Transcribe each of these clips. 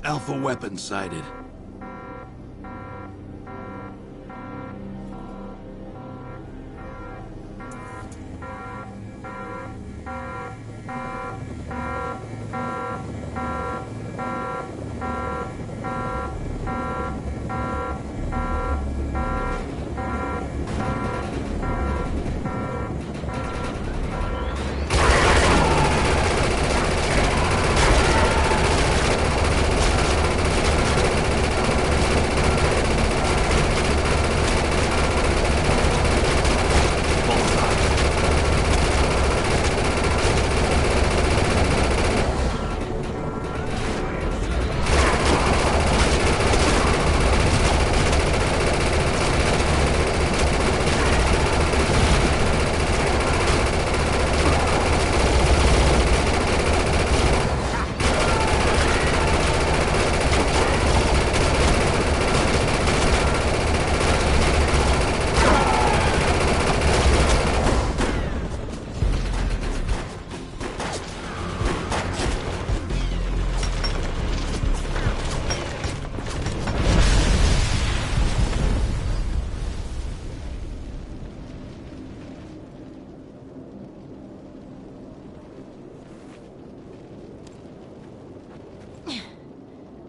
Alpha weapon sighted.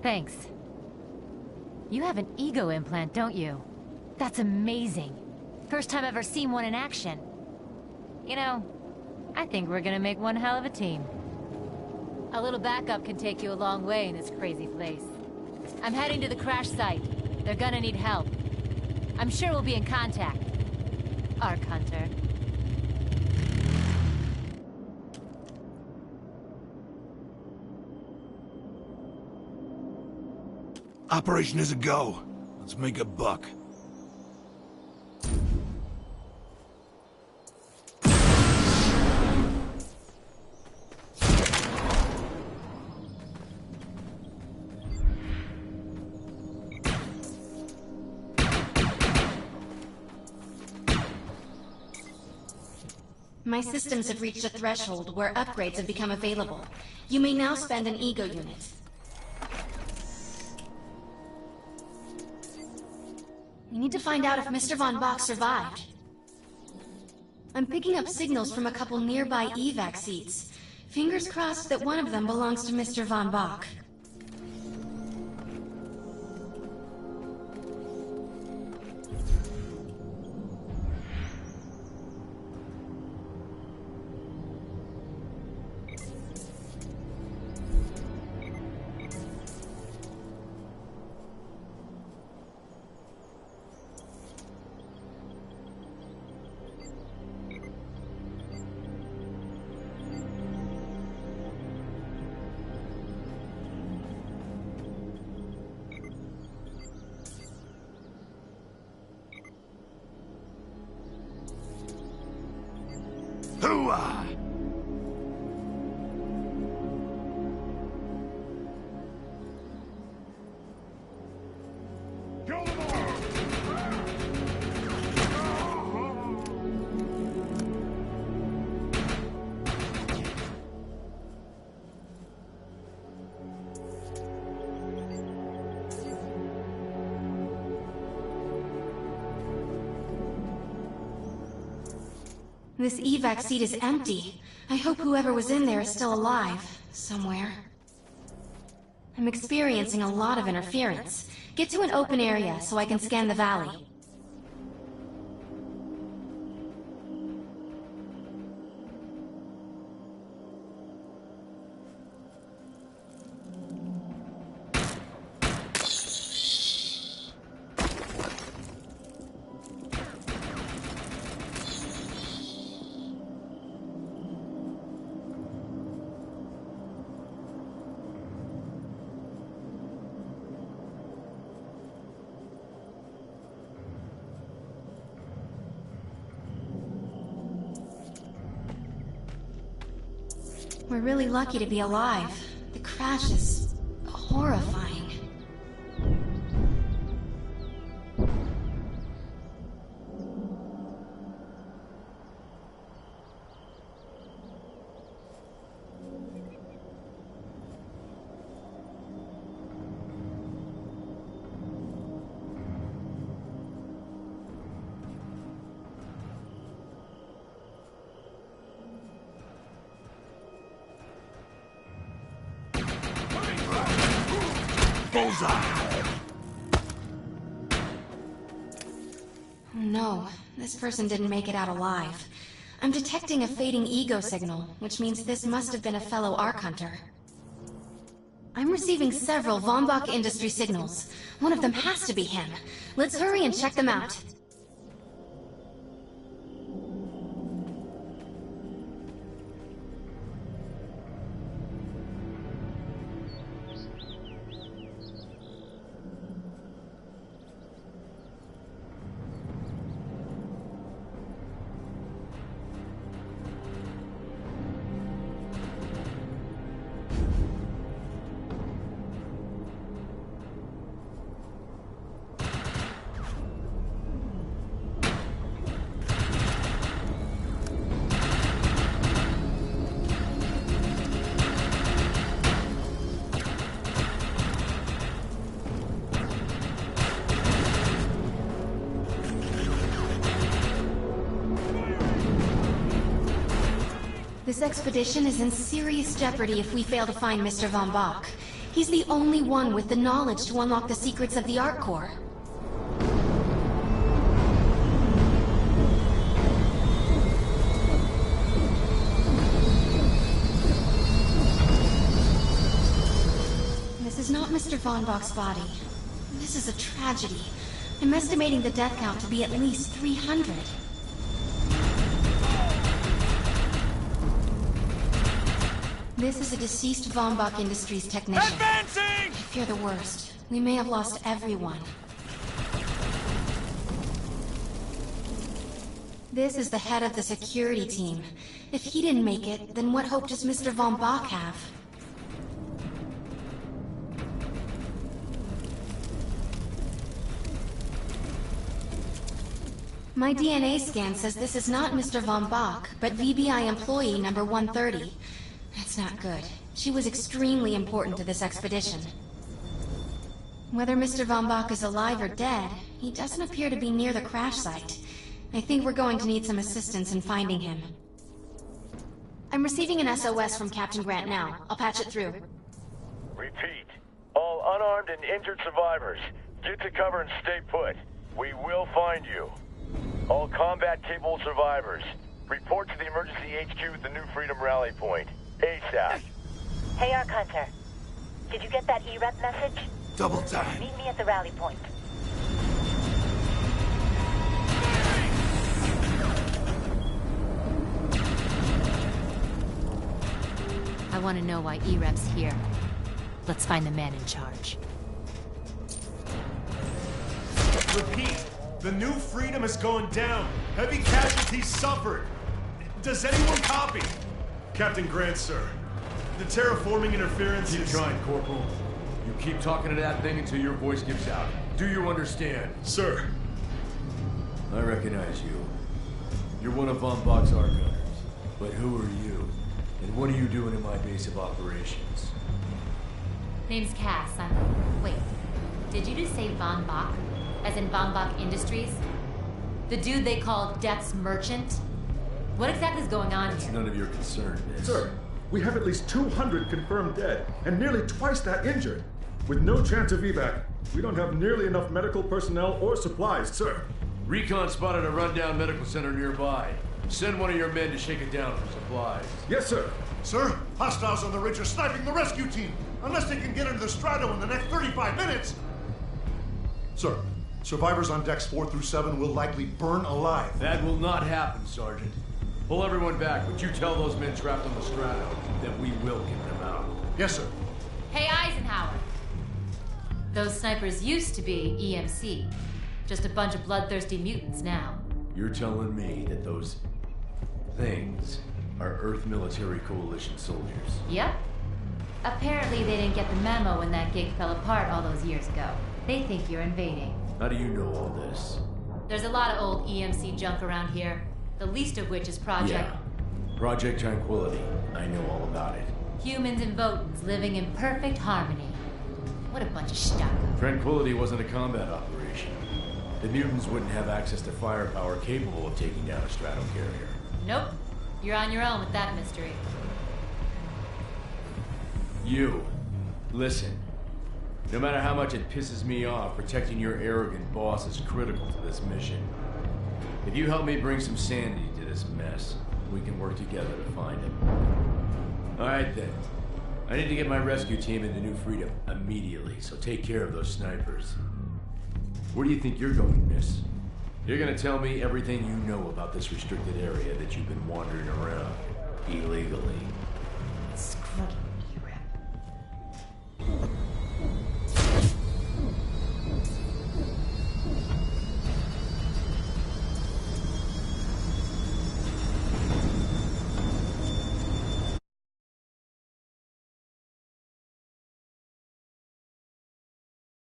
Thanks. You have an ego implant, don't you? That's amazing. First time I've ever seen one in action. You know, I think we're gonna make one hell of a team. A little backup can take you a long way in this crazy place. I'm heading to the crash site. They're gonna need help. I'm sure we'll be in contact. Arc Hunter. Operation is a go. Let's make a buck. My systems have reached a threshold where upgrades have become available. You may now spend an ego unit. We need to find out if Mr. Von Bach survived. I'm picking up signals from a couple nearby evac seats. Fingers crossed that one of them belongs to Mr. Von Bach. Hooah! This evac seat is empty. I hope whoever was in there is still alive, somewhere. I'm experiencing a lot of interference. Get to an open area so I can scan the valley. We're really lucky to be alive. The crash is horrifying. Bullseye! Oh no, this person didn't make it out alive. I'm detecting a fading ego signal, which means this must have been a fellow Ark Hunter. I'm receiving several Von Bach Industry signals. One of them has to be him. Let's hurry and check them out. This expedition is in serious jeopardy if we fail to find Mr. Von Bach. He's the only one with the knowledge to unlock the secrets of the Ark Core. This is not Mr. Von Bach's body. This is a tragedy. I'm estimating the death count to be at least 300. This is a deceased Von Bach Industries technician. Advancing! I fear the worst. We may have lost everyone. This is the head of the security team. If he didn't make it, then what hope does Mr. Von Bach have? My DNA scan says this is not Mr. Von Bach, but VBI employee number 130. That's not good. She was extremely important to this expedition. Whether Mr. Von Bach is alive or dead, he doesn't appear to be near the crash site. I think we're going to need some assistance in finding him. I'm receiving an SOS from Captain Grant now. I'll patch it through. Repeat. All unarmed and injured survivors, get to cover and stay put. We will find you. All combat-capable survivors, report to the emergency HQ at the New Freedom Rally Point. ASAP. Hey, Ark Hunter. Did you get that E-Rep message? Double time. Meet me at the rally point. I want to know why E-Rep's here. Let's find the man in charge. Repeat. The New Freedom is going down. Heavy casualties suffered. Does anyone copy? Captain Grant, sir. The terraforming interference Keep is... trying, Corporal. You keep talking to that thing until your voice gives out. Do you understand? Sir. I recognize you. You're one of Von Bach's Ark Hunters. But who are you? And what are you doing in my base of operations? Name's Cass. Wait. Did you just say Von Bach? As in Von Bach Industries? The dude they call Death's Merchant? What exactly is going on It's here? none of your concern, miss. Sir, we have at least 200 confirmed dead, and nearly twice that injured. With no chance of evac, we don't have nearly enough medical personnel or supplies, sir. Recon spotted a rundown medical center nearby. Send one of your men to shake it down for supplies. Yes, sir. Sir, hostiles on the ridge are sniping the rescue team. Unless they can get into the Strato in the next 35 minutes. Sir, survivors on decks 4 through 7 will likely burn alive. That will not happen, Sergeant. Pull everyone back, but you tell those men trapped on the Strato that we will get them out. Yes, sir. Hey, Eisenhower. Those snipers used to be EMC. Just a bunch of bloodthirsty mutants now. You're telling me that those things are Earth Military Coalition soldiers? Yep. Apparently they didn't get the memo when that gig fell apart all those years ago. They think you're invading. How do you know all this? There's a lot of old EMC junk around here. The least of which is Project... Yeah. Project Tranquility. I know all about it. Humans and Votans living in perfect harmony. What a bunch of stucco. Tranquility wasn't a combat operation. The mutants wouldn't have access to firepower capable of taking down a stratocarrier. Nope. You're on your own with that mystery. You. Listen. No matter how much it pisses me off, protecting your arrogant boss is critical to this mission. If you help me bring some sanity to this mess, we can work together to find him. Alright then. I need to get my rescue team into New Freedom immediately, so take care of those snipers. Where do you think you're going, miss? You're gonna tell me everything you know about this restricted area that you've been wandering around illegally. Screw